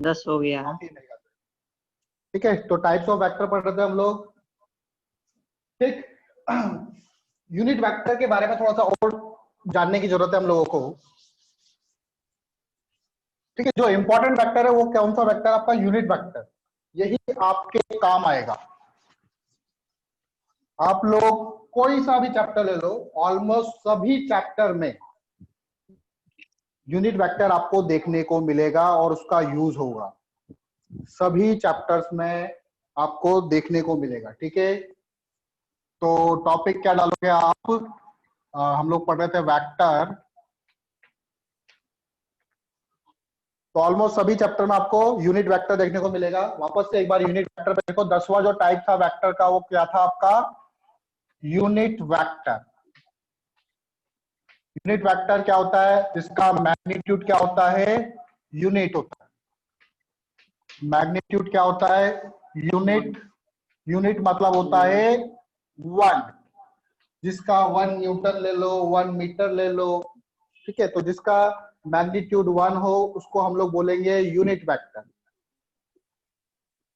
10 हो गया। काउंट ही नहीं करते। ठीक है, तो टाइप्स ऑफ वेक्टर पढ़ रहे थे हम लोग। ठीक, यूनिट वेक्टर के बारे में थोड़ा सा और जानने की जरूरत है हम लोगों को। ठीक है, जो इंपॉर्टेंट वेक्टर है वो कौन सा वेक्टर? आपका यूनिट वेक्टर, यही आपके काम आएगा। आप लोग कोई सा भी चैप्टर ले लो, ऑलमोस्ट सभी चैप्टर में यूनिट वेक्टर आपको देखने को मिलेगा और उसका यूज होगा, सभी चैप्टर्स में आपको देखने को मिलेगा। ठीक है, तो टॉपिक क्या डालोगे आप? हम लोग पढ़ रहे थे वेक्टर, तो ऑलमोस्ट सभी चैप्टर में आपको यूनिट वेक्टर देखने को मिलेगा। वापस से एक बार यूनिट वेक्टर पे देखो, 10वां जो टाइप था वेक्टर का वो क्या था आपका? Unit vector. यूनिट वेक्टर क्या होता है? इसका मैग्नीट्यूड क्या होता है? यूनिट होता है। मैग्नीट्यूड क्या होता है? यूनिट। यूनिट मतलब होता है 1, जिसका 1 न्यूटन ले लो, 1 मीटर ले लो। ठीक है, तो जिसका मैग्नीट्यूड 1 हो उसको हम लोग बोलेंगे यूनिट वेक्टर।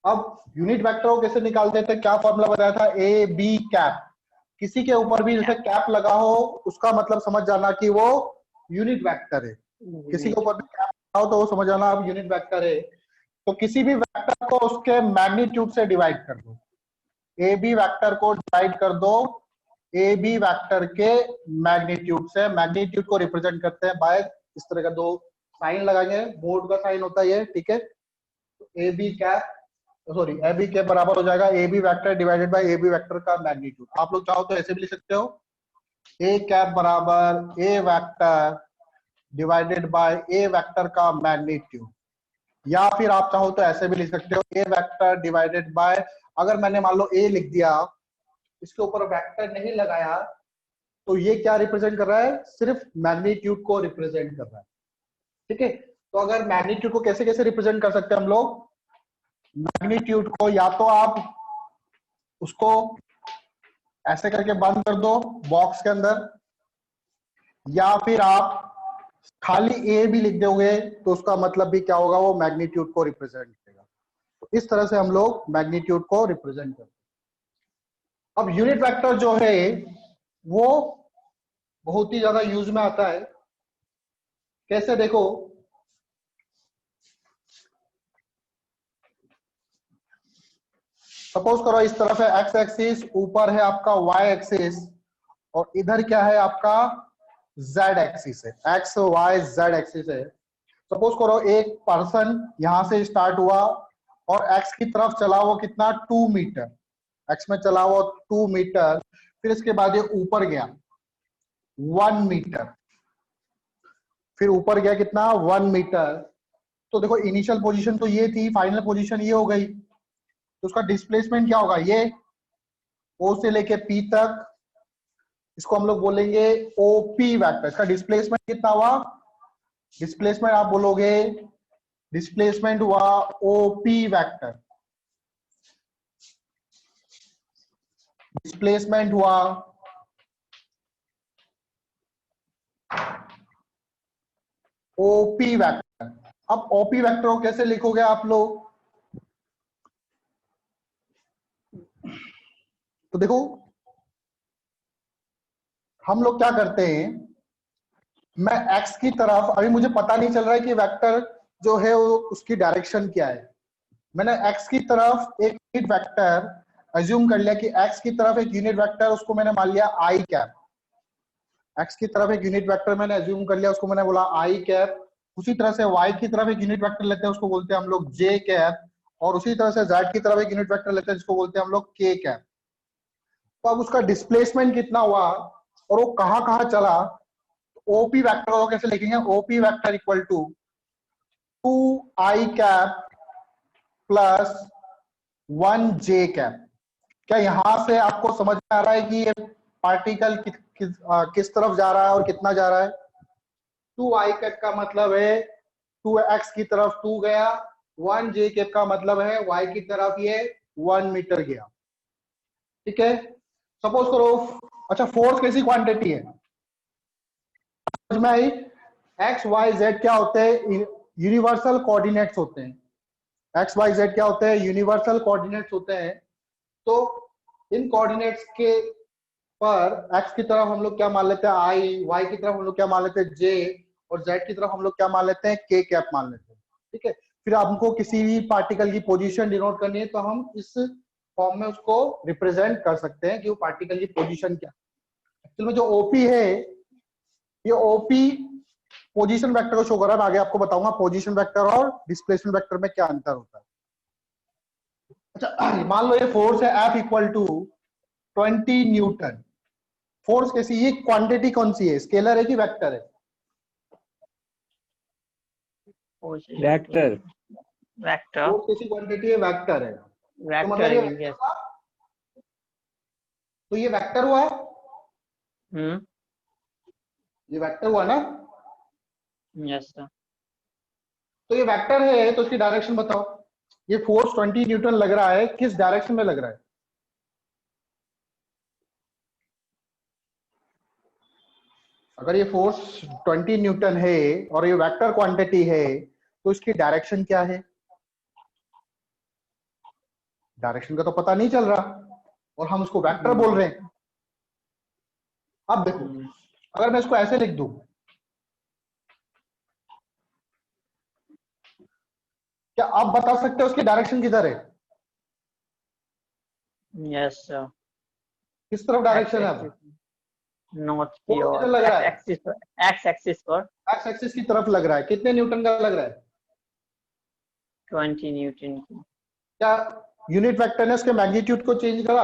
अब यूनिट वेक्टर को कैसे निकालते थे? क्या फॉर्मूला बताया था? A B cap. किसी के ऊपर भी जैसे कैप लगा हो उसका मतलब समझ जाना कि वो यूनिट वेक्टर है। किसी के ऊपर भी कैप लगा हो तो वो समझ जाना अब यूनिट वेक्टर है। तो किसी भी वेक्टर को उसके मैग्नीट्यूड से डिवाइड कर दो। ए बी वेक्टर को डिवाइड कर दो ए बी वेक्टर के मैग्नीट्यूड से। मैग्नीट्यूड को रिप्रेजेंट करते हैं बाय इस तरह का 2 साइन लगाएंगे, बोर्ड का साइन होता है ये। ठीक है, A B cap, sorry A B के बराबर हो जाएगा A B vector divided by A B vector का मैग्नीट्यूड। आप लोग चाहो तो ऐसे भी लिख सकते हो, ए कैप बराबर A vector divided by A vector का मैग्नीट्यूड। या फिर आप चाहो तो ऐसे भी लिख सकते हो, ए वेक्टर डिवाइडेड बाय, अगर मैंने मान लो ए लिख दिया, इसके ऊपर वेक्टर नहीं लगाया, तो ये क्या रिप्रेजेंट कर रहा है? सिर्फ मैग्नीट्यूड को रिप्रेजेंट कर रहा है। ठीक है, तो अगर मैग्नीट्यूड को कैसे कैसे रिप्रेजेंट कर सकते हैं हम लोग? मैग्नीट्यूड को या तो आप उसको ऐसे करके बंद कर दो बॉक्स के अंदर, या फिर आप खाली ए भी लिख दोगे तो उसका मतलब भी क्या होगा? वो मैग्नीट्यूड को रिप्रेजेंट करेगा। तो इस तरह से हम लोग मैग्नीट्यूड को रिप्रेजेंट करते हैं। अब यूनिट वेक्टर जो है वो बहुत ही ज्यादा यूज में आता है। कैसे? देखो, सपोज करो इस तरफ है एक्स एक्सिस, ऊपर है आपका वाई एक्सिस, और इधर क्या है आपका? जेड एक्सिस है। एक्स वाई जेड एक्सिस है। सपोज करो एक पर्सन यहां से स्टार्ट हुआ और एक्स की तरफ चला वो कितना? 2 मीटर। एक्स में चला वो 2 मीटर, फिर इसके बाद ये ऊपर गया 1 मीटर, फिर ऊपर गया कितना? 1 मीटर। तो देखो इनिशियल पोजीशन तो ये थी, फाइनल पोजीशन ये हो गई, तो उसका डिस्प्लेसमेंट क्या होगा? ये ओ से लेके पी तक, इसको हम लोग बोलेंगे ओपी वेक्टर। इसका डिस्प्लेसमेंट कितना हुआ? डिस्प्लेसमेंट आप बोलोगे, डिस्प्लेसमेंट हुआ ओपी वेक्टर। डिस्प्लेसमेंट हुआ ओपी वेक्टर। अब ओपी वेक्टर को कैसे लिखोगे आप लोग? तो देखो हम लोग क्या करते हैं, मैं एक्स की तरफ, अभी मुझे पता नहीं चल रहा है कि वेक्टर जो है वो उसकी डायरेक्शन क्या है। मैंने एक्स की तरफ एक यूनिट वेक्टर अज्यूम कर लिया कि एक्स की तरफ एक यूनिट वेक्टर, उसको मैंने मान लिया आई कैप। एक्स की तरफ एक यूनिट वेक्टर मैंने अज्यूम कर लिया, उसको मैंने बोला आई कैप। उसी तरह से वाई की तरफ एक यूनिट वेक्टर लेते हैं, उसको बोलते हैं हम लोग जे कैप। और उसी तरह से जेड की तरफ एक यूनिट वेक्टर लेते हैं जिसको बोलते हैं हम लोग के कैप। तो अब उसका डिस्प्लेसमेंट कितना हुआ और वो कहां कहां चला, ओपी वेक्टर को कैसे लिखेंगे? OP vector equal to 2 I cap plus 1 J cap. क्या यहां से आपको समझ में आ रहा है कि ये पार्टिकल किस तरफ जा रहा है और कितना जा रहा है? 2 आई कैप का मतलब है 2 एक्स की तरफ 2 गया, 1 जे कैप का मतलब है वाई की तरफ ये 1 मीटर गया। ठीक है, सपोज करो, अच्छा फोर्स कैसी क्वांटिटी है समझ में आई? एक्स वाई जेड क्या होते हैं? यूनिवर्सल कोऑर्डिनेट्स होते हैं। एक्स वाई जेड क्या होते हैं? यूनिवर्सल कोऑर्डिनेट्स होते हैं। तो इन कोऑर्डिनेट्स के पर एक्स की तरफ हम लोग क्या मान लेते हैं? आई, वाई की तरफ हम लोग क्या मान लेते हैं? जे, और जेड की तरफ हम लोग क्या मान लेते हैं? के कैप मान लेते हैं। ठीक है, फिर हमको किसी भी पार्टिकल की पोजीशन डिनोट करनी है तो हम इस फॉर्म में उसको रिप्रेजेंट कर सकते हैं कि वो पार्टिकल की पोजीशन क्या है। एक्चुअल में जो ओपी है, ये ओपी पोजीशन वेक्टर को शो कर रहा है। मैं आगे आपको बताऊंगा पोजीशन वेक्टर और डिस्प्लेसमेंट वेक्टर में क्या अंतर होता है। अच्छा, मान लो ये फोर्स है F equal to 20 newton. Force कैसी? ये क्वांटिटी कौन सी है? स्केलर है कि वेक्टर है? वेक्टर। वेक्टर। फोर्स कैसी क्वांटिटी है? वेक्टर है। तो मतलब वेक्टर ये है। वेक्टर हुआ? तो ये वेक्टर हुआ? ये वेक्टर हुआ ना? Yes sir. तो ये वेक्टर है तो इसकी डायरेक्शन बताओ। ये फोर्स 20 न्यूटन लग रहा है, किस डायरेक्शन में लग रहा है? अगर ये फोर्स 20 न्यूटन है और ये वेक्टर क्वांटिटी है तो इसकी डायरेक्शन क्या है? डायरेक्शन का तो पता नहीं चल रहा और हम उसको वेक्टर बोल रहे हैं। अब देखो, अगर मैं इसको ऐसे लिख दूं, क्या आप बता सकते हो उसकी डायरेक्शन किधर है? Yes sir. किस तरफ डायरेक्शन है? अब नॉर्थ की फोर्स किधर ओर, लग रहा है? एक्स एक्सिस पर एक्स एक्सिस की तरफ लग रहा है। कितने न्यूटन का लग रहा है? 20 न्यूटन की। क्या यूनिट वेक्टर ने उसके मैग्नीट्यूड को चेंज करा?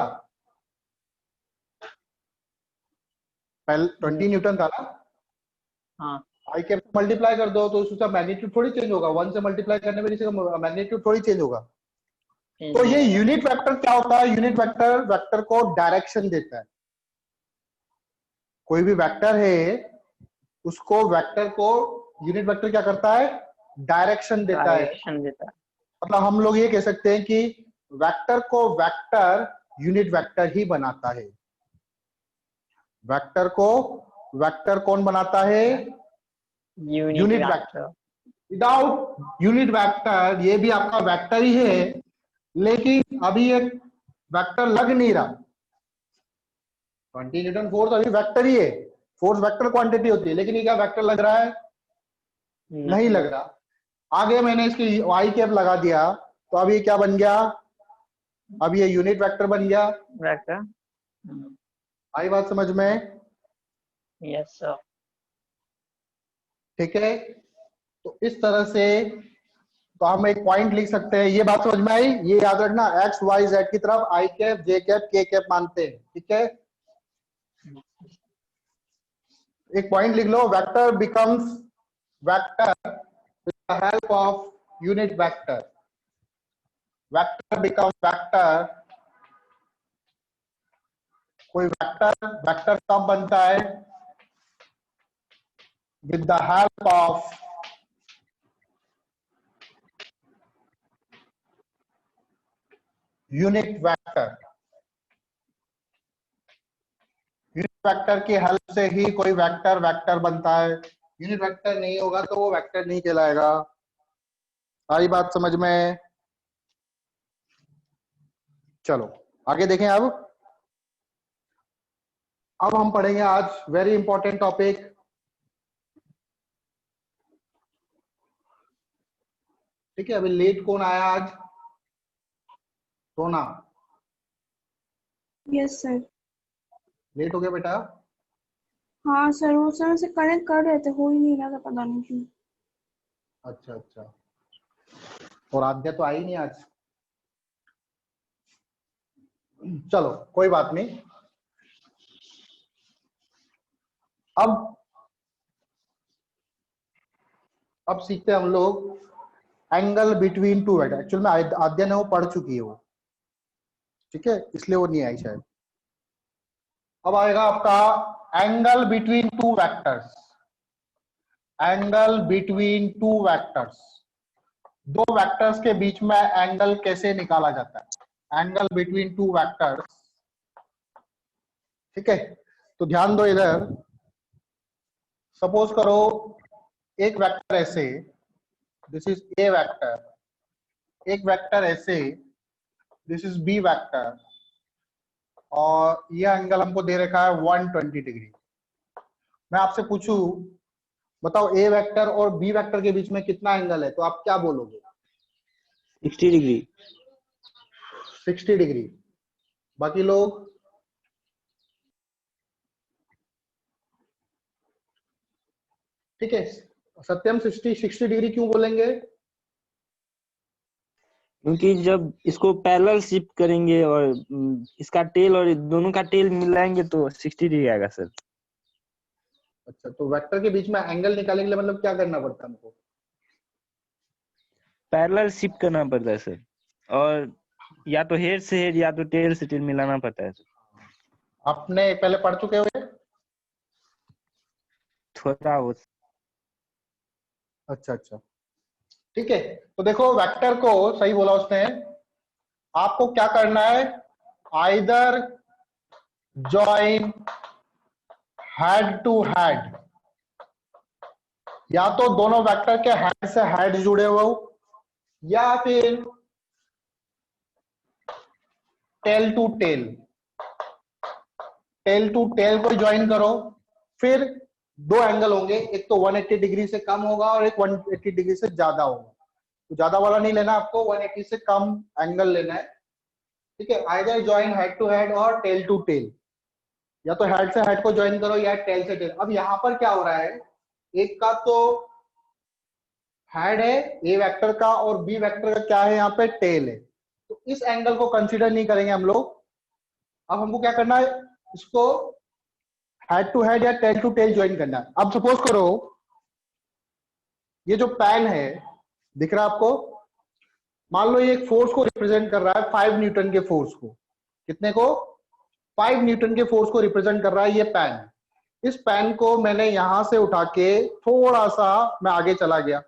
पहले 20 न्यूटन था ना? हाँ। आई कैप से मल्टीप्लाई कर दो तो उसका मैग्नीट्यूड थोड़ी चेंज होगा। 1 से मल्टीप्लाई करने में इसका मैग्नीट्यूड थोड़ी चेंज होगा। तो ये यूनिट वेक्टर क्या होता है? यूनिट वेक्टर वेक्टर को डायरेक्शन देता है। कोई भी वेक्टर है उसको वेक्टर को यूनिट वेक्टर क्या करता है? डायरेक्शन देता है। डायरेक्शन देता है। मतलब हम लोग ये कह सकते हैं कि वेक्टर को वेक्टर यूनिट वेक्टर ही बनाता है। वेक्टर को वेक्टर कौन बनाता है? Unit vector. Without unit vector ये भी आपका वेक्टर ही है, लेकिन अभी एक वेक्टर लग नहीं रहा। 20 न्यूटन फोर्स अभी वेक्टर ही है। फोर्स वेक्टर क्वांटिटी होती है, लेकिन ये क्या वेक्टर लग रहा है? नहीं लग रहा। आगे मैंने इसकी वाई कैप लगा दिया तो अब ये क्या बन गया? अब ये यूनिट वेक्टर बन गया। वेक्टर। आई बात समझ में? Yes sir. ठीक है, तो इस तरह से तो हम एक पॉइंट लिख सकते हैं। ये बात समझ में आई? ये याद रखना, एक्स वाई जेड की तरफ I cap J cap K cap मानते हैं। ठीक है, एक पॉइंट लिख लो, vector becomes vector with the help of unit vector. Vector becomes vector. कोई वेक्टर वेक्टर कब बनता है? With the help of unit vector. Unit vector की हेल्प से ही कोई वेक्टर वेक्टर बनता है। यूनिट वेक्टर नहीं होगा तो वो वेक्टर नहीं कहलाएगा। सारी बात समझ में? चलो आगे देखें। अब हम पढ़ेंगे आज वेरी इंपॉर्टेंट टॉपिक। ठीक है, अभी लेट कौन आया आज? सोना। Yes sir. लेट हो गया बेटा? हाँ सर, वो समय से कनेक्ट कर रहे थे, हो ही नहीं रहा था, पता नहीं क्यों। अच्छा अच्छा, और आद्या तो आई नहीं आज। चलो कोई बात नहीं। अब सीखते हैं हम लोग angle between two vector. Actual में आद्या ने वो पढ़ चुकी है वो, ठीक है, इसलिए वो नहीं आई शायद। अब आएगा आपका angle between two vectors. Angle between two vectors, दो वेक्टर्स के बीच में एंगल कैसे निकाला जाता है? Angle between two vectors. ठीक है, तो ध्यान दो इधर। सपोज करो एक वेक्टर ऐसे, दिस इज ए वेक्टर एक वेक्टर ऐसे, दिस इज बी वेक्टर, और यह एंगल हमको दे रखा है 120 डिग्री। मैं आपसे पूछूं, बताओ ए वेक्टर और बी वेक्टर के बीच में कितना एंगल है, तो आप क्या बोलोगे? 60 डिग्री। 60 डिग्री। बाकी लोग? ठीक है, सत्यम 60 डिग्री क्यों बोलेंगे? क्योंकि जब इसको पैरेलल शिफ्ट करेंगे और इसका टेल और दोनों का टेल मिलाएंगे तो 60 डिग्री आएगा सर। अच्छा, तो वेक्टर के बीच में एंगल निकालने के लिए मतलब क्या करना पड़ता है हमको? पैरेलल शिफ्ट करना पड़ता है सर, और या तो हेड से हेड या तो टेल से टेल मिलाना पड़ता है सर। आपने पहले पढ़ चुके हुए? थोड़ा बहुत। अच्छा अच्छा, ठीक है। तो देखो वेक्टर को, सही बोला उसने, आपको क्या करना है, either join head to head, या तो दोनों वेक्टर के हेड से हेड जुड़े हो, या फिर tail to tail, tail to tail को ज्वाइन करो। फिर दो एंगल होंगे, एक तो 180 डिग्री से कम होगा और एक 180 डिग्री से ज्यादा होगा। तो ज्यादा वाला नहीं लेना आपको, 180 से कम एंगल लेना है। ठीक है, either join head to head और टेल टू टेल, या तो हेड से हेड को ज्वाइन करो या टेल से टेल। अब यहाँ पर क्या हो रहा है, एक का तो हेड है ए वेक्टर का और बी वेक्टर का क्या है, यहाँ पे टेल है, तो इस एंगल को कंसीडर नहीं करेंगे हम लोग। अब हमको क्या करना है, इसको हेड टू हेड या टेल टू टेल ज्वाइन करना है। अब सपोज करो ये जो पैन है, दिख रहा है आपको, मान लो ये एक फोर्स को रिप्रेजेंट कर रहा है, 5 न्यूटन के फोर्स को। कितने को? 5 न्यूटन के फोर्स को रिप्रेजेंट कर रहा है ये पैन। इस पैन को मैंने यहां से उठा के थोड़ा सा मैं आगे चला गया,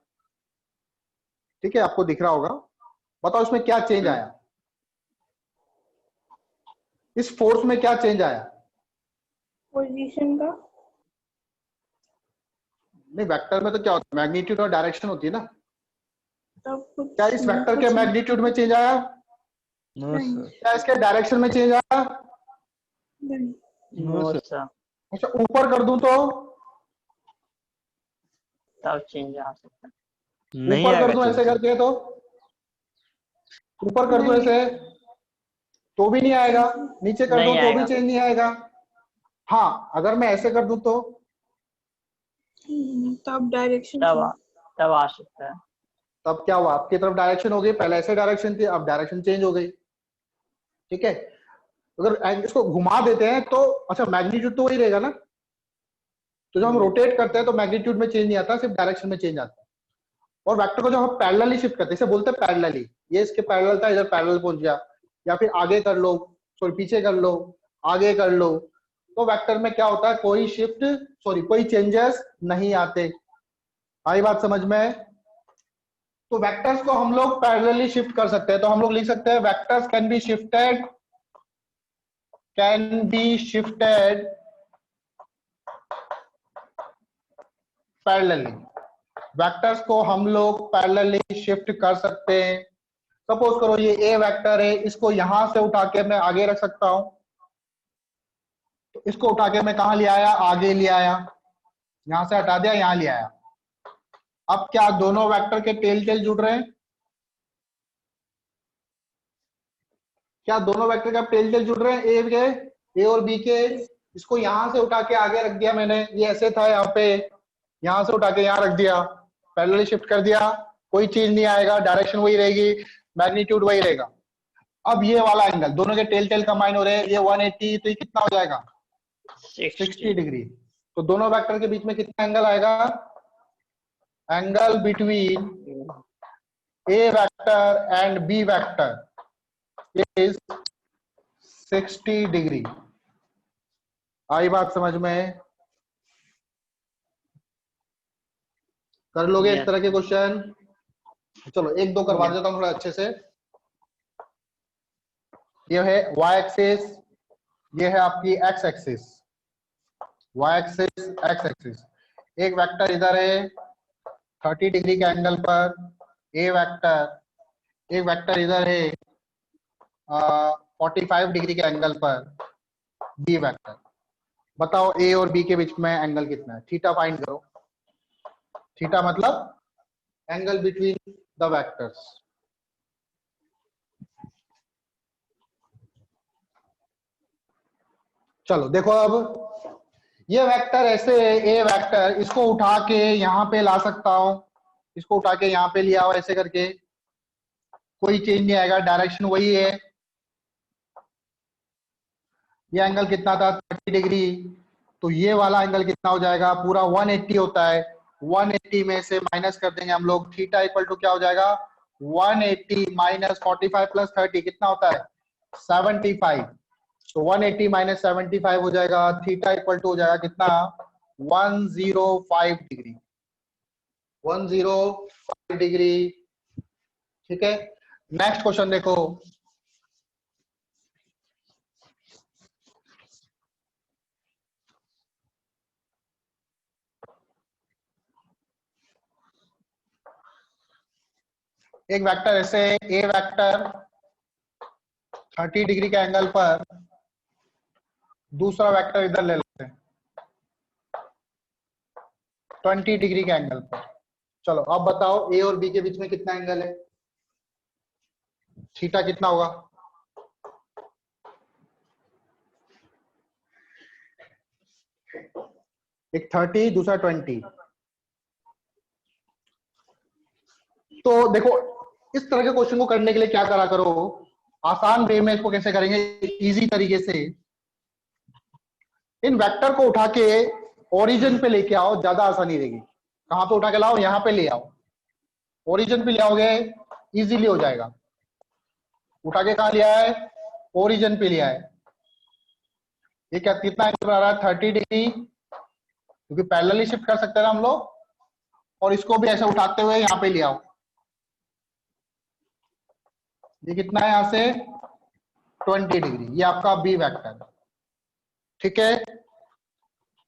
ठीक है, आपको दिख रहा होगा। बताओ इसमें क्या चेंज आया, इस फोर्स में क्या चेंज आया? पोजीशन का। नहीं, वेक्टर में तो क्या होता है, मैग्नीट्यूड और डायरेक्शन होती है ना। तब कुछ क्या इस वेक्टर के कुछ मैग्नीट्यूड में चेंज आया? नो नहीं। सर। क्या इसके डायरेक्शन में चेंज आया? नहीं। No no sir. सर, अच्छा, ऊपर कर दूं तो? तब चेंज आ सकता है। नहीं ऊपर कर आएगा दूं चेंज ऐसे सर। करके, तो ऊपर कर दूं नहीं। ऐसे तो भी नहीं आएगा, नीचे कर दूं नहीं तो भी आएगा चेंज कुछ। नहीं आएगा। हाँ, अगर मैं ऐसे कर दूं तो? तब डायरेक्शन तब आ सकता है। तब क्या हुआ, आपकी तरफ डायरेक्शन हो गई, पहले ऐसे डायरेक्शन थी, अब डायरेक्शन चेंज हो गई। ठीक है, अगर इसको घुमा देते हैं तो, अच्छा मैग्नीट्यूड तो वही रहेगा ना, तो जब हम रोटेट करते हैं तो मैग्नीट्यूड में चेंज नहीं आता, सिर्फ डायरेक्शन में चेंज आता है। और वेक्टर को जब हम पैरेलली शिफ्ट करते हैं, इसे बोलते हैं पैरेलली, ये इसके पैरेलल था, इधर पैरेलल पहुंच गया, या फिर आगे कर लो, सॉरी पीछे कर लो, आगे कर लो, तो वेक्टर में क्या होता है, कोई शिफ्ट, सॉरी कोई चेंजेस नहीं आते। आई बात समझ में? तो वेक्टर्स को हम लोग पैरेलली शिफ्ट कर सकते हैं, तो हम लोग लिख सकते हैं vectors can be shifted parallelly. Vectors को हम लोग पैरेलली शिफ्ट कर सकते हैं। सपोज करो ये ए वेक्टर है, इसको यहां से उठा के मैं आगे रख सकता हूं, तो इसको उठा के मैं कहां ले आया, आगे ले आया, यहां से हटा दिया, यहां ले आया। अब क्या दोनों वेक्टर के टेल टेल जुड़ रहे हैं? क्या दोनों वेक्टर का टेल टेल जुड़ रहे हैं, ए और बी के? इसको यहां से उठा के आगे रख दिया मैंने, ये ऐसे था यहाँ पे, यहां से उठा के यहाँ रख दिया, पैरेलली शिफ्ट कर दिया, कोई चीज नहीं आएगा, डायरेक्शन वही रहेगी, मैग्नीट्यूड वही रहेगा। अब ये वाला एंगल, दोनों के टेल टेल कंबाइन हो रहे हैं, ये 180, तो ये कितना हो जाएगा, 60 डिग्री। तो दोनों वेक्टर के बीच में कितना एंगल आएगा, angle between A vector and B vector is 60 degree. आई बात समझ में? कर लोगे इस Yes. तरह के क्वेश्चन? चलो एक दो करवा देता हूँ थोड़ा अच्छे से। ये है y एक्सिस, ये है आपकी x axis, y axis x axis. एक वेक्टर इधर है 30 डिग्री के एंगल पर, a वेक्टर, एक वेक्टर इधर है 45 डिग्री के एंगल पर बी वेक्टर, बताओ ए और बी के बीच में एंगल कितना है? थीटा फाइंड करो। थीटा मतलब एंगल बिटवीन द वेक्टर्स। चलो देखो, अब ये वेक्टर ऐसे ए वेक्टर, इसको उठा के यहां पे ला सकता हूं, इसको उठा के यहां पे लिया हो, ऐसे करके कोई चेंज नहीं आएगा, डायरेक्शन वही है। ये एंगल कितना था? 30 डिग्री। तो ये वाला एंगल कितना हो जाएगा? पूरा 180 होता है। 180 में से माइनस कर देंगे हम लोग, थीटा इक्वल टू क्या हो जाएगा? 180 माइनस 45 प्लस 30 कितना होता है? 75। तो 180 माइनस 75 हो जाएगा, थीटा इक्वल टू हो जाएगा कितना? 105 डिग्री। 105 डिग्री। ठीक है, नेक्स्ट क्वेश्चन देखो। एक वेक्टर ऐसे ए वेक्टर 30 डिग्री के एंगल पर, दूसरा वेक्टर इधर ले लेते हैं 20 डिग्री के एंगल पर। चलो अब बताओ ए और बी के बीच में कितना एंगल है? थीटा कितना होगा? एक 30, दूसरा 20। तो देखो, इस तरह के क्वेश्चन को करने के लिए क्या करा करो, आसान वे में इसको कैसे करेंगे, इजी तरीके से इन वेक्टर को उठा के ओरिजिन पे लेके आओ, ज्यादा आसानी रहेगी। कहां पे उठा के लाओ? यहां पे ले आओ, ओरिजिन पे ले आओगे इजीली हो जाएगा। उठा के कहां लिया है? ओरिजिन पे लिया है। ये क्या कितना एंगल बना रहा है? 30 डिग्री, क्योंकि पैरेलली शिफ्ट कर सकते हैं ना हम लोग। और इसको भी ऐसे उठाते हुए यहां पे ले आओ, ये कितना है यहां से? 20 डिग्री। ये आपका बी वेक्टर। ठीक है,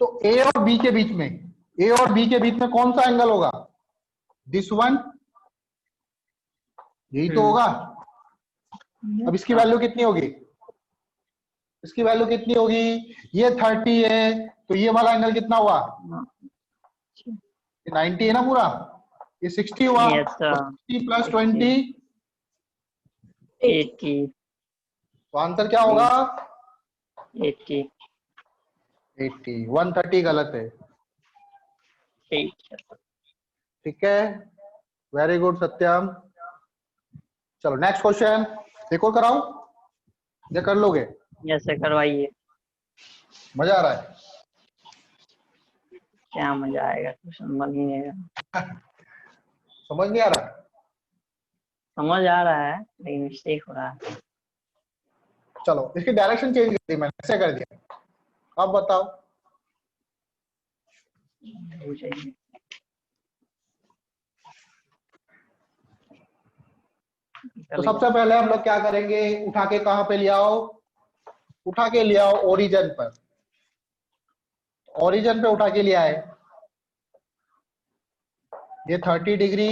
तो ए और बी के बीच में, ए और बी के बीच में कौन सा एंगल होगा? दिस वन, यही तो होगा। अब इसकी वैल्यू कितनी होगी? इसकी वैल्यू कितनी होगी? ये 30 है, तो ये वाला एंगल कितना हुआ? 90 है ना पूरा, ये 60 हुआ। Yes, sir. 60 प्लस 20 80. तो आंसर क्या होगा? 80. 80। 130 गलत है। ठीक है, वेरी गुड सत्यम। चलो नेक्स्ट क्वेश्चन, एक और कराऊं या कर लोगे? जैसे करवाइए। मजा आ रहा है? क्या मजा आएगा, कुछ समझ नहीं आएगा। समझ नहीं आ रहा? समझ आ रहा है लेकिन मिस्टेक हो रहा है। चलो इसकी डायरेक्शन चेंज कर दी मैंने, ऐसे कर दिया। अब बताओ, तो सबसे पहले हम लोग क्या करेंगे, उठा के कहां पे ले आओ? उठा के ले आओ ओरिजिन पर। ओरिजिन पे उठा के ले आए, ये 30 डिग्री,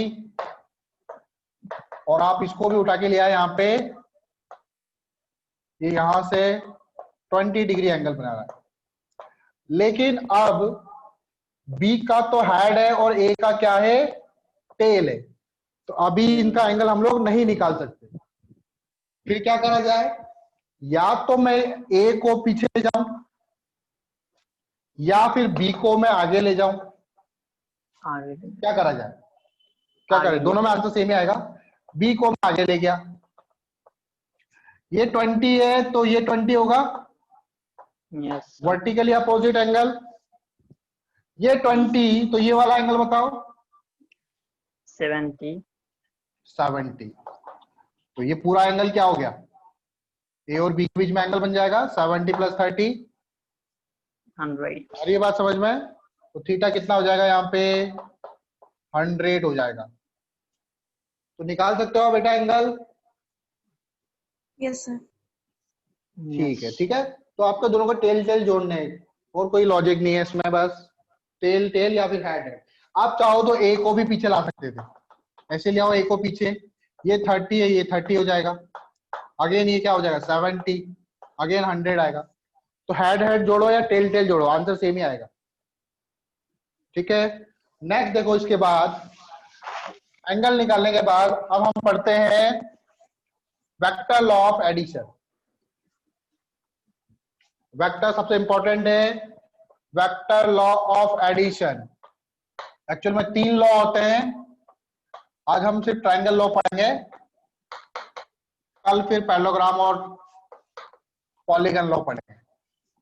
और आप इसको भी उठा के ले आए यहाँ पे, ये यहां से 20 डिग्री एंगल बना रहा है। लेकिन अब बी का तो हेड है और ए का क्या है? टेल है। तो अभी इनका एंगल हम लोग नहीं निकाल सकते। फिर क्या करा जाए? या तो मैं ए को पीछे ले जाऊं, या फिर बी को मैं आगे ले जाऊं। आगे क्या करा जाए? क्या आगे करें? दोनों में आंसर सेम ही आएगा। बी को मैं आगे ले गया, ये 20 है तो ये 20 होगा, यस वर्टिकली अपोजिट एंगल। ये 20, तो ये वाला एंगल बताओ। 70 70। तो ये पूरा एंगल क्या हो गया? ए और बी के बीच में एंगल बन जाएगा 70 प्लस 30। 100 और ये बात समझ में? तो थीटा कितना हो जाएगा यहाँ पे? 100 हो जाएगा। तो निकाल सकते हो बेटा एंगल? Yes sir. ठीक है, ठीक है। तो आपका दोनों को टेल टेल जोड़ने हैं, और कोई लॉजिक नहीं है इसमें, बस टेल टेल या फिर हेड है। आप चाहो तो ए को भी पीछे ला सकते थे, ऐसे ले आओ ए को पीछे, ये 30 है, ये 30 हो जाएगा। अगेन ये क्या हो जाएगा 70, अगेन 100 आएगा। तो हेड हेड जोड़ो या टेल टेल जोड़ो, आंसर सेम ही आएगा। ठीक है, नेक्स्ट देखो, इसके बाद एंगल निकालने के बाद अब हम पढ़ते हैं vector law of addition. Vector सबसे इंपॉर्टेंट है, vector law of addition. Actual में 3 लॉ होते हैं, आज हम सिर्फ ट्रायंगल लॉ पढ़ेंगे, कल फिर पैरेललोग्राम और पॉलीगन लॉ पढ़ेंगे।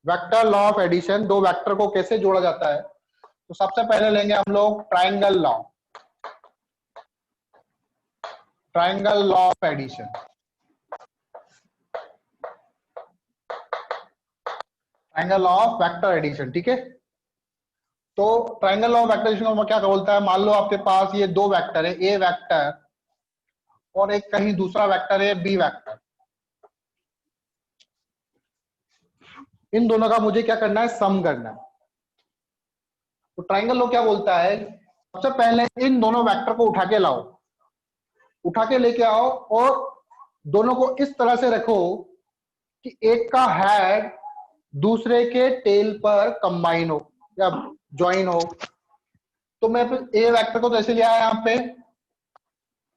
वेक्टर लॉ ऑफ एडिशन, दो वेक्टर को कैसे जोड़ा जाता है। तो सबसे पहले लेंगे हम लोग triangle law, triangle law of addition. Triangle law of vector addition, ठीक है। तो triangle law of vector addition में क्या बोलता है, मान लो आपके पास ये दो वेक्टर है, ए वेक्टर और एक कहीं दूसरा वेक्टर है बी वेक्टर। इन दोनों का मुझे क्या करना है, सम करना है। तो ट्रायंगल लॉ क्या बोलता है, सबसे पहले इन दोनों वेक्टर को उठा के लाओ, उठा के लेके आओ और दोनों को इस तरह से रखो कि एक का हेड दूसरे के टेल पर कंबाइन हो या ज्वाइन हो। तो मैं ए वेक्टर को तो ऐसे लिया है यहाँ पे,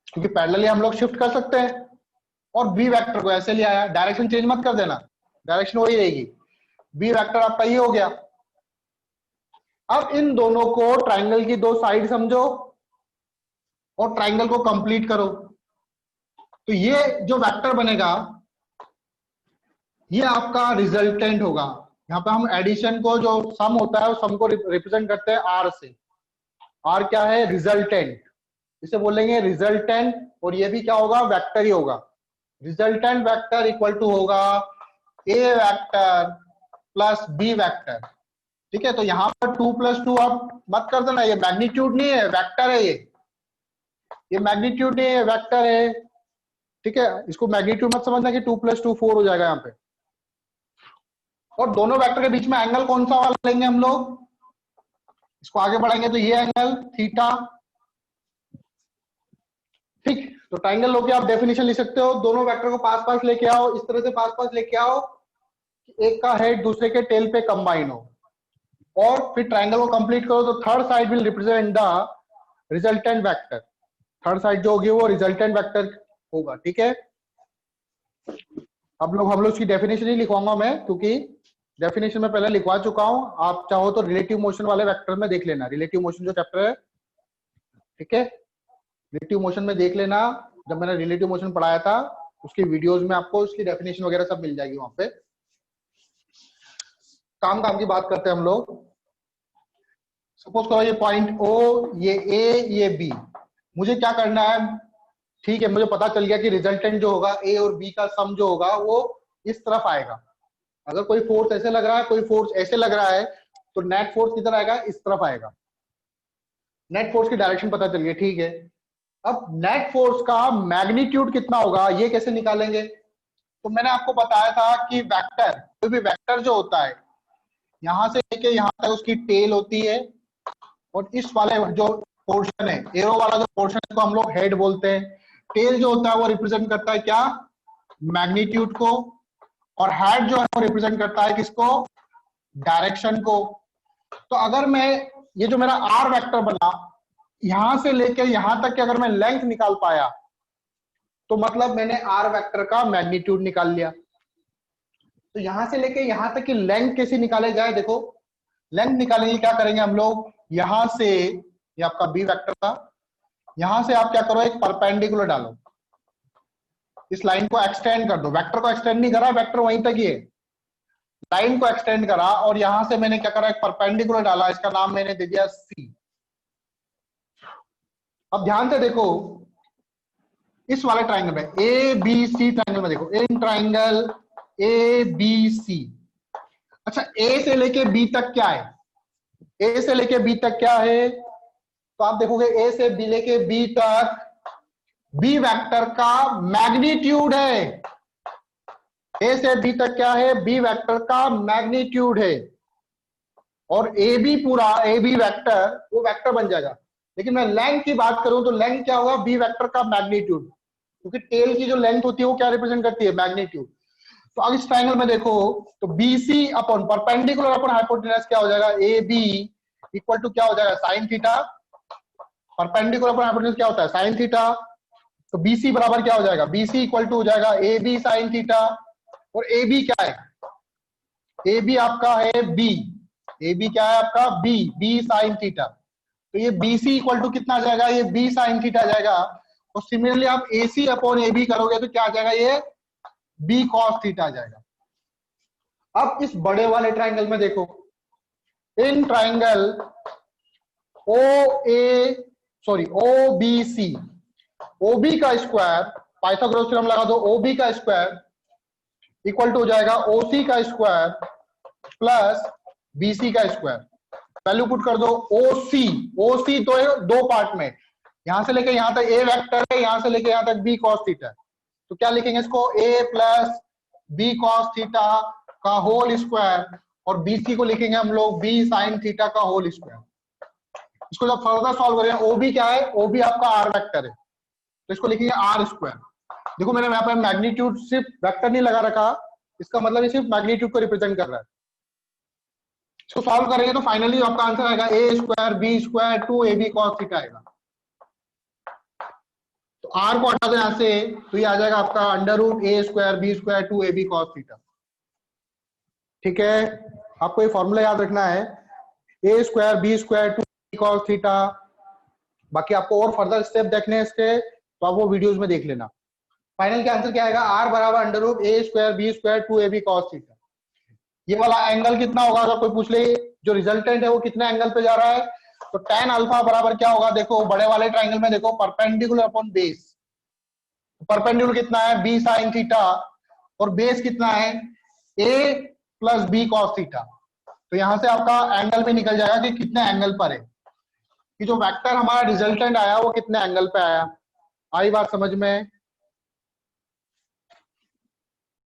क्योंकि पैरेलली हम लोग शिफ्ट कर सकते हैं, और बी वेक्टर को ऐसे लिया है, डायरेक्शन चेंज मत कर देना, डायरेक्शन वही रहेगी। बी वेक्टर आपका ये हो गया। अब इन दोनों को ट्रायंगल की दो साइड समझो और ट्रायंगल को कंप्लीट करो। तो ये जो वेक्टर बनेगा ये आपका रिजल्टेंट होगा। यहाँ पे हम एडिशन को, जो सम होता है, उस सम को रिप्रेजेंट करते हैं आर से। आर क्या है, रिजल्टेंट, इसे बोलेंगे रिजल्टेंट। और ये भी क्या होगा, वेक्टर ही होगा। रिजल्टेंट वेक्टर इक्वल टू होगा ए वेक्टर प्लस बी वेक्टर। ठीक है, तो यहाँ पर 2 + 2 आप मत कर देना, ये मैग्नीट्यूड नहीं है, वेक्टर है ये मैग्नीट्यूड नहीं है, वेक्टर है। ठीक है, इसको मैग्नीट्यूड मत समझना कि 2 + 2 4 हो जाएगा यहाँ पे। और दोनों वेक्टर के बीच में एंगल कौन सा वाला लेंगे हम लोग, इसको आगे बढ़ाएंगे तो ये एंगल थीटा। ठीक, तो ट्रायंगल लॉ की आप डेफिनेशन लिख सकते हो, दोनों वेक्टर को पास पास लेके आओ, इस तरह से पास पास लेके आओ कि एक का हेड दूसरे के टेल पे कंबाइन हो, और फिर ट्रायंगल को कंप्लीट करो। तो third side will represent the resultant vector. Third side जो होगी वो रिजल्टेंट वेक्टर होगा। ठीक है, अब हम लोग उसकी डेफिनेशन ही लिखवाऊंगा मैं, क्योंकि डेफिनेशन में पहले लिखवा चुका हूं। आप चाहो तो रिलेटिव मोशन वाले वेक्टर में देख लेना, रिलेटिव मोशन जो चैप्टर है, ठीक है, रिलेटिव मोशन में देख लेना। जब मैंने रिलेटिव मोशन पढ़ाया था उसकी वीडियोस में आपको उसकी डेफिनेशन वगैरह सब मिल जाएगी वहां पे। काम की बात करते हैं हम लोग। सपोज करो ये पॉइंट ओ, ये ए, ये बी, मुझे क्या करना है। ठीक है, मुझे पता चल गया कि रिजल्टेंट जो होगा ए और बी का सम जो होगा वो इस तरफ आएगा। अगर कोई फोर्स ऐसे लग रहा है, कोई फोर्स ऐसे लग रहा है, तो नेट फोर्स किधर आएगा, इस तरफ आएगा। नेट फोर्स की डायरेक्शन पता चल गई। ठीक है, अब नेट फोर्स का मैग्नीट्यूड कितना होगा ये कैसे निकालेंगे। तो मैंने आपको बताया था कि वेक्टर, कोई भी वेक्टर जो होता है, यहां से लेके यहां तक उसकी टेल होती है, और इस वाले जो पोर्शन है, एरो वाला जो पोर्शन है, को हम लोग हेड बोलते हैं। टेल जो होता है वो रिप्रेजेंट करता है क्या, मैग्नीट्यूड को, और हेड जो है वो रिप्रेजेंट करता है किसको, डायरेक्शन को। तो अगर मैं ये जो मेरा आर वेक्टर बना, यहां से लेके यहां तक की अगर मैं लेंथ निकाल पाया, तो मतलब मैंने आर वेक्टर का मैग्नीट्यूड निकाल लिया। तो यहां से लेके यहां तक की लेंथ कैसे निकाले जाए, देखो लेंथ निकालेंगे, क्या करेंगे हम लोग, यहां से, ये आपका बी वेक्टर था, यहां से आप क्या करो, एक परपेंडिकुलर डालो, इस लाइन को एक्सटेंड कर दो। वेक्टर को एक्सटेंड नहीं करा, वेक्टर वहीं तक ही है, लाइन को एक्सटेंड करा, और यहां से मैंने क्या करा, एक परपेंडिकुलर डाला, इसका नाम मैंने दे दिया सी। अब ध्यान से देखो, इस वाले ट्राइंगल में, ए बी सी ट्राइंगल में देखो, in triangle A B C, अच्छा ए से लेके बी तक क्या है, ए से लेके बी तक क्या है, तो आप देखोगे ए से बी लेके बी तक बी वेक्टर का मैग्नीट्यूड है। ए से बी तक क्या है, बी वेक्टर का मैग्नीट्यूड है, और ए बी पूरा, ए बी वेक्टर वो वेक्टर बन जाएगा। लेकिन मैं लेंथ की बात करूं तो लेंथ क्या होगा, बी वेक्टर का मैग्नीट्यूड। क्योंकि टेल की जो लेंथ होती है वो क्या रिप्रेजेंट करती है, मैग्नीट्यूड। तो अब इस ट्राइंगल में देखो तो BC upon perpendicular upon hypotenuse क्या हो जाएगा, AB इक्वल टू क्या हो जाएगा, sine theta. Perpendicular upon hypotenuse क्या होता है, साइन थीटा। तो BC बराबर क्या हो जाएगा, BC इक्वल टू हो जाएगा AB साइन थीटा। और AB क्या है, AB आपका है B, AB क्या है आपका B साइन थीटा। तो ये BC इक्वल टू कितना आ जाएगा, ये B साइन थीटा आ जाएगा। और सिमिलरली आप AC अपॉन AB करोगे तो क्या आ जाएगा, ये B cos थीटा आ जाएगा। अब इस बड़े वाले ट्राइंगल में देखो, इन ट्राइंगल OBC, OB का स्क्वायर, पाइथागोरस थ्योरम लगा दो, OB का स्क्वायर इक्वल टू हो जाएगा OC का स्क्वायर प्लस BC का स्क्वायर। वैल्यू पुट कर दो, OC तो है दो पार्ट में, यहां से लेके यहां तक A वेक्टर है, यहां से लेके यहां तक B cos थीटा। तो क्या लिखेंगे इसको, A plus B cos theta का होल स्क्वायर, और BC को लिखेंगे हम लोग B साइन थीटा का होल स्क्वायर। इसको जब फर्दर सॉल्व करें, OB क्या है, OB आपका R वेक्टर है, तो इसको लिखेंगे R स्क्वायर। देखो मैंने यहाँ पे मैग्नीट्यूड सिर्फ वेक्टर नहीं लगा रखा, इसका मतलब ये सिर्फ मैग्नीट्यूड को रिप्रेजेंट कर रहा है। इसको सॉल्व करेंगे तो फाइनली आपका आंसर आएगा A square B square 2AB cos theta आएगा। तो R को हटा दो यहां से, तो ये आ जाएगा आपका under root A square B square 2AB cos theta. ठीक है, आपको ये फॉर्मूला याद रखना है, A square B square 2AB cos theta. बाकी आपको और फर्दर स्टेप देखने हैं इसके, तो आप वो वीडियोस में देख लेना। फाइनल का आंसर क्या आएगा, R बराबर under root A square B square 2AB cos theta. ये वाला एंगल कितना होगा, अगर कोई पूछ ले जो रिजल्टेंट है वो कितने एंगल पे जा रहा है, तो tan अल्फा बराबर क्या होगा, देखो बड़े वाले ट्राइंगल में देखो परपेंडिकुलर अपॉन बेस, परपेंडिकुलर कितना है B साइन थीटा, और बेस कितना है A plus B cos theta. तो यहां से आपका एंगल भी निकल जाएगा कि कितने एंगल पर है, कि जो वेक्टर हमारा रिजल्टेंट आया वो कितने एंगल पे आया। आई बात समझ में।